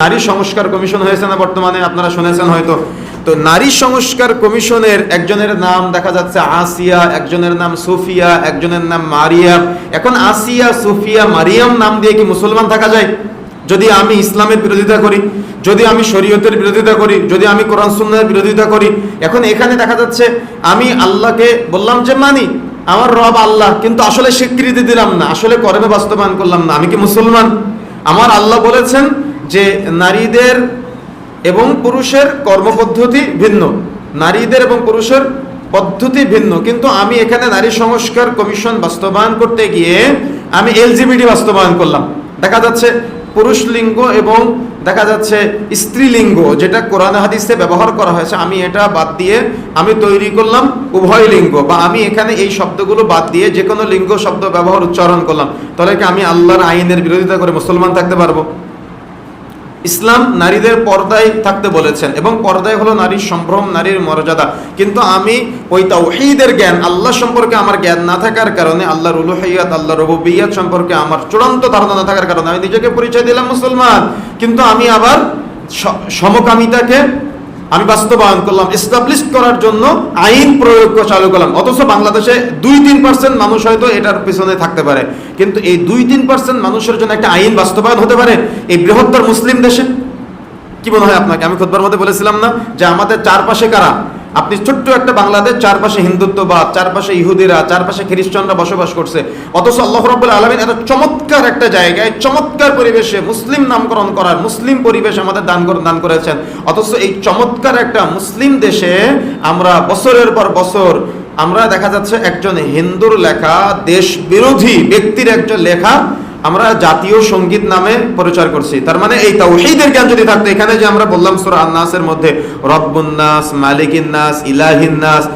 নারী সংস্কার কমিশন হয়েছে না বর্তমানে, আপনারা শুনেছেন হয়তো। তো নারী সংস্কার কমিশনের একজনের নাম দেখা যাচ্ছে আসিয়া, একজনের নাম সুফিয়া, একজনের নাম মারিয়াম। এখন আসিয়া, সুফিয়া, মারিয়াম নাম দিয়ে কি মুসলমান থাকা যায়? যদি আমি ইসলামের বিরোধিতা করি, যদি আমি শরীয়তের বিরোধিতা করি, যদি আমি কোরআন সুন্নাহর বিরোধিতা করি, এখন এখানে দেখা যাচ্ছে আমি আল্লাহকে বললাম যে মানি, আমার রব আল্লাহ, কিন্তু আসলে স্বীকৃতি দিলাম না, আসলে কর্মে বাস্তবায়ন করলাম না, আমি কি মুসলমান? আমার আল্লাহ বলেছেন যে নারীদের এবং পুরুষের কর্মপদ্ধতি ভিন্ন, নারীদের এবং পুরুষের পদ্ধতি ভিন্ন, কিন্তু আমি এখানে নারী সংস্কার কমিশন বাস্তবায়ন করতে গিয়ে আমি এলজিবিটি বাস্তবায়ন করলাম। দেখা যাচ্ছে পুরুষ লিঙ্গ এবং দেখা যাচ্ছে স্ত্রীলিঙ্গ, যেটা কোরআন হাদিসে ব্যবহার করা হয়েছে, আমি এটা বাদ দিয়ে আমি তৈরি করলাম উভয় লিঙ্গ, বা আমি এখানে এই শব্দগুলো বাদ দিয়ে যে কোনো লিঙ্গ শব্দ ব্যবহার উচ্চারণ করলাম। তাহলে কি আমি আল্লাহর আইনের বিরোধিতা করে মুসলমান থাকতে পারবো? ইসলাম নারীদের পর্দায় থাকতে বলেছেন, এবং পর্দায় হলো নারীর সম্ভ্রম, নারীর মর্যাদা। কিন্তু আমি ওই তাওহীদের জ্ঞান, আল্লাহ সম্পর্কে আমার জ্ঞান না থাকার কারণে, আল্লাহর উলুহিয়াত, আল্লাহর রুবুবিয়্যাত সম্পর্কে আমার চূড়ান্ত ধারণা না থাকার কারণে আমি নিজেকে পরিচয় দিলাম মুসলমান, কিন্তু আমি আবার সমকামিতাকে আমি বাস্তবায়ন করলাম, এস্টাবলিশ করার জন্য আইন প্রয়োগ চালু করলাম। অথচ বাংলাদেশে 2-3% মানুষ হয়তো এটার পিছনে থাকতে পারে, কিন্তু এই 2-3% মানুষের জন্য একটা আইন বাস্তবায়ন হতে পারে এই বৃহত্তর মুসলিম দেশে? কি মনে হয় আপনাকে? আমি খুতবার মধ্যে বলেছিলাম না যে আমাদের চারপাশে কারা? আপনি ছোট্ট একটা বাংলাদেশ, চারপাশে হিন্দুত্ববাদ, চারপাশে ইহুদিরা, চারপাশে খ্রিস্টানরা বসবাস করছে, অথচ আল্লাহ রাব্বুল আলামিন এত চমৎকার একটা জায়গায়, চমৎকার পরিবেশে মুসলিম নামকরণ করার, মুসলিম পরিবেশ আমাদের দান করেছেন। অথচ এই চমৎকার একটা মুসলিম দেশে আমরা বছরের পর বছর আমরা দেখা যাচ্ছে একজন হিন্দুর লেখা, দেশ বিরোধী ব্যক্তির একজন লেখা আমরা জাতীয় সঙ্গীত নামে প্রচার করছি। তার মানে এই তাওহীদের জ্ঞান যদি থাকতো, এখানে যে আমরা বললাম সূরা আন-নাসের মধ্যে রব্বুন নাস, মালিকিন নাস, ইলাহিন নাস,